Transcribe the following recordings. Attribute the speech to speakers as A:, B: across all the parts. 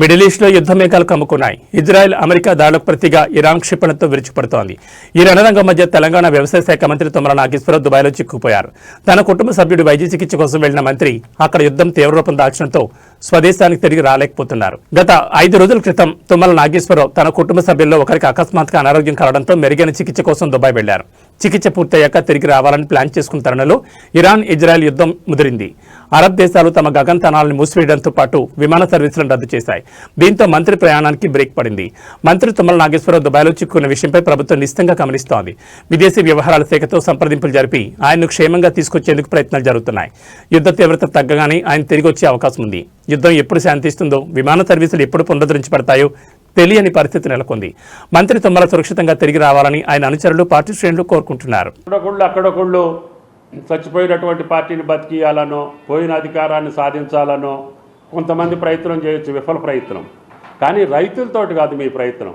A: Middle ఈస్ట్లో యుద్ధ మేఘాలు కమ్ముకున్నాయి. ఇజ్రాయెల్ అమెరికా దాడులకు ప్రతిగా ఇరాన్ క్షిపణితో విరుచుపడుతోంది. ఈ రణరంగం మధ్య తెలంగాణ వ్యవసాయ శాఖ మంత్రి తుమ్మల నాగేశ్వరరావు దుబాయ్లో చిక్కుపోయారు. తన కుటుంబ సభ్యుడి వైద్య చికిత్స కోసం వెళ్లిన మంత్రి అక్కడ యుద్ధం తీవ్రరూపం దాల్చడంతో స్వదేశానికి తిరిగి రాలేకపోతున్నారు. గత 5 రోజుల క్రితం తుమ్మల నాగేశ్వరరావు తన కుటుంబ సభ్యుల్లో ఒకరికి అకస్మాత్తుగా అనారోగ్యం కలగడంతో మెరుగైన చికిత్స కోసం దుబాయ్ వెళ్లారు. చికిత్స పూర్తయ్యాక తిరిగి రావాలని ప్లాన్ చేసుకున్న తరుణంలో ఇరాన్ ఇజ్రాయెల్ యుద్ధం ముదిరింది. అరబ్ దేశాలు తమ గగనతనాలను మూసివేయడంతో పాటు విమాన సర్వీసులను రద్దు చేశాయి. దీంతో మంత్రి ప్రయాణానికి బ్రేక్ పడింది. మంత్రి తుమ్మల నాగేశ్వరరావు దుబాయ్లో చిక్కున్న విషయంపై ప్రభుత్వం నిశ్చితంగా గమనిస్తోంది. విదేశీ వ్యవహారాల శాఖతో సంప్రదింపులు జరిపి ఆయన్ను క్షేమంగా తీసుకొచ్చేందుకు ప్రయత్నాలు జరుగుతున్నాయి. యుద్ధ తీవ్రత తగ్గగానే ఆయన తిరిగి వచ్చే అవకాశం ఉంది. యుద్ధం ఎప్పుడు శాంతిస్తుందో, విమాన సర్వీసులు ఎప్పుడు పునరుద్ధరించబడతాయో తెలియని పరిస్థితి నెలకొంది. మంత్రి తుమ్మల సురక్షితంగా తిరిగి రావాలని ఆయన అనుచరులు, పార్టీ శ్రేణులు కోరుకుంటున్నారు.
B: అక్కడొకళ్ళు చచ్చిపోయినటువంటి పార్టీని బతికియాలనో, పోయిన అధికారాన్ని సాధించాలనో కొంతమంది ప్రయత్నం చేయొచ్చు, విఫల ప్రయత్నం. కానీ రైతులతోటి కాదు మీ ప్రయత్నం,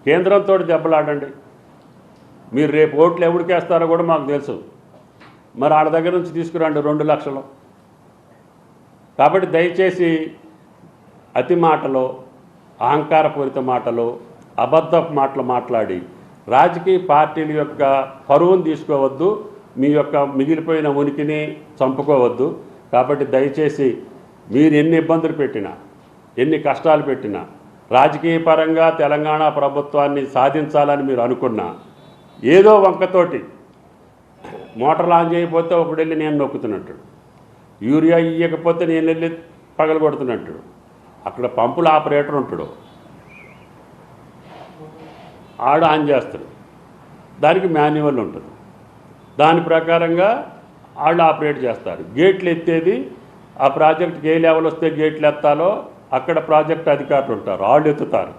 B: కేంద్రంతో దెబ్బలాడండి. మీరు రేపు ఓట్లు ఎవరికి వేస్తారో కూడా మాకు తెలుసు. మరి వాళ్ళ దగ్గర నుంచి తీసుకురండి 2 లక్షలు. కాబట్టి దయచేసి అతి మాటలో, అహంకారపూరిత మాటలు, అబద్ధపు మాటలు మాట్లాడి రాజకీయ పార్టీల యొక్క పరువును తీసుకోవద్దు, మీ యొక్క మిగిలిపోయిన ఉనికిని చంపుకోవద్దు. కాబట్టి దయచేసి మీరు ఎన్ని ఇబ్బందులు పెట్టినా, ఎన్ని కష్టాలు పెట్టినా, రాజకీయ పరంగా తెలంగాణ ప్రభుత్వాన్ని సాధించాలని మీరు అనుకున్నా, ఏదో వంకతోటి మోటార్లు ఆన్ చేయకపోతే ఒకడు వెళ్ళి నేను నొక్కుతున్నట్టు, యూరియా ఇయ్యకపోతే నేను వెళ్ళి పగలగొడుతున్నట్టు, అక్కడ పంపుల ఆపరేటర్ ఉంటాడు, ఆడు ఆన్ చేస్తాడు, దానికి మాన్యువల్ ఉంటుంది, దాని ప్రకారంగా వాళ్ళు ఆపరేట్ చేస్తారు. గేట్లు ఎత్తేది ఆ ప్రాజెక్ట్కి ఏ లెవెల్ వస్తే గేట్లు ఎత్తాలో అక్కడ ప్రాజెక్ట్ అధికారులు ఉంటారు, వాళ్ళు ఎత్తుతారు.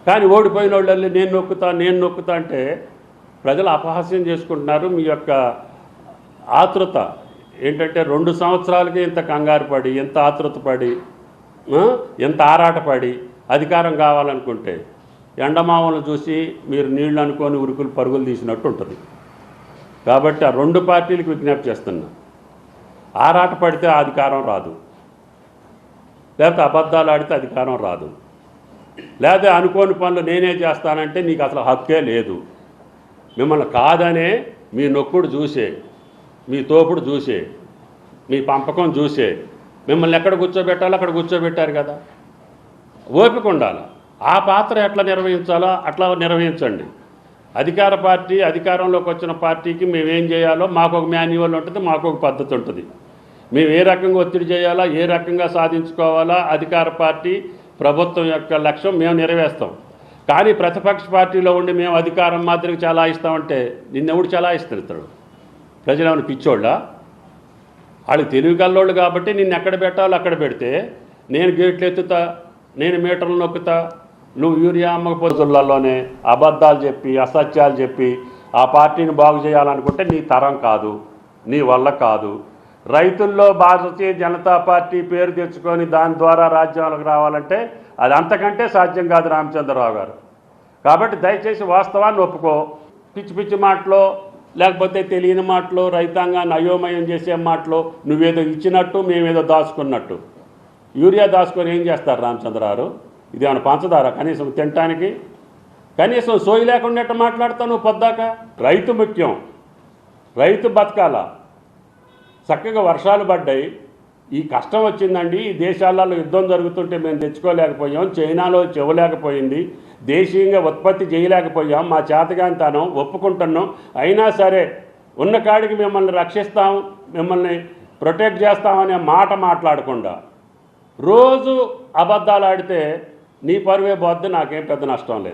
B: కానీ ఓడిపోయిన వాళ్ళు నేను నొక్కుతా అంటే ప్రజలు అపహాస్యం చేసుకుంటున్నారు. మీ యొక్క ఆతృత ఏంటంటే 2 సంవత్సరాలకి ఇంత కంగారు పడి, ఎంత ఆతృత పడి, ఎంత ఆరాటపడి అధికారం కావాలనుకుంటే ఎండమామలను చూసి మీరు నీళ్లు అనుకొని ఉరుకులు పరుగులు తీసినట్టు ఉంటుంది. కాబట్టి ఆ 2 పార్టీలకు విజ్ఞప్తి చేస్తున్నా, ఆరాట పడితే అధికారం రాదు, లేకపోతే అబద్ధాలు ఆడితే అధికారం రాదు, లేకపోతే అనుకోని పనులు నేనే చేస్తానంటే నీకు అసలు హక్కే లేదు. మిమ్మల్ని కాదనే మీ నొక్కుడు చూసే, మీ తోపుడు చూసే, మీ పంపకం చూసే మిమ్మల్ని ఎక్కడ కూర్చోబెట్టాలో అక్కడ కూర్చోబెట్టారు కదా. ఓపిక ఉండాలి. ఆ పాత్ర ఎట్లా నిర్వహించాలో అట్లా నిర్వహించండి. అధికార పార్టీ, అధికారంలోకి వచ్చిన పార్టీకి మేమేం చేయాలో మాకు ఒక మాన్యువల్ ఉంటుంది, మాకు ఒక పద్ధతి ఉంటుంది. మేము ఏ రకంగా ఒత్తిడి చేయాలా, ఏ రకంగా సాధించుకోవాలా, అధికార పార్టీ ప్రభుత్వం యొక్క లక్ష్యం మేము నెరవేర్స్తాం. కానీ ప్రతిపక్ష పార్టీలో ఉండి మేము అధికారం మాత్రమే చలాయిస్తామంటే నిన్నెవడు చలాయిస్తాడు? ప్రజలు ఏమైనా పిచ్చోళ్ళ? వాళ్ళకి తెలివి కల్లోళ్ళు కాబట్టి నిన్ను ఎక్కడ పెట్టాలో అక్కడ పెడితే, నేను గేట్లు ఎత్తుతా, నేను మీటర్లు నొక్కుతా, నువ్వు యూరియా అమ్మకపోతుల్లోనే అబద్ధాలు చెప్పి, అసత్యాలు చెప్పి ఆ పార్టీని బాగు చేయాలనుకుంటే నీ తరం కాదు, నీ వల్ల కాదు. రైతుల్లో భారతీయ జనతా పార్టీ పేరు తెచ్చుకొని దాని ద్వారా రాజ్యాంగాలకు రావాలంటే అది అంతకంటే సాధ్యం కాదు రామచంద్రరావు గారు. కాబట్టి దయచేసి వాస్తవాన్ని ఒప్పుకో. పిచ్చి పిచ్చి మాటలో, లేకపోతే తెలియని మాటలు, రైతాంగాన్ని అయోమయం చేసే మాటలు, నువ్వేదో ఇచ్చినట్టు మేమేదో దాచుకున్నట్టు. యూరియా దాచుకొని ఏం చేస్తారు రామచంద్రరావు? ఇది ఏమైనా పంచదార కనీసం తినటానికి? కనీసం సోయి లేకుండా ఎట్లా మాట్లాడతావు నువ్వు పొద్దాక? రైతు ముఖ్యం, రైతు బతకాల. చక్కగా వర్షాలు పడ్డాయి, ఈ కష్టం వచ్చిందండి, ఈ దేశాలలో యుద్ధం జరుగుతుంటే మేము తెచ్చుకోలేకపోయాం, చైనాలో చెవలేకపోయింది, దేశీయంగా ఉత్పత్తి చేయలేకపోయాం, మా చేతగానితనం ఒప్పుకుంటున్నాం. అయినా సరే ఉన్న కాడికి మిమ్మల్ని రక్షిస్తాం, మిమ్మల్ని ప్రొటెక్ట్ చేస్తామనే మాట మాట్లాడకుండా రోజు అబద్ధాలు ఆడితే నీ పరువే పోద్ది, నాకేం పెద్ద నష్టం లేదు.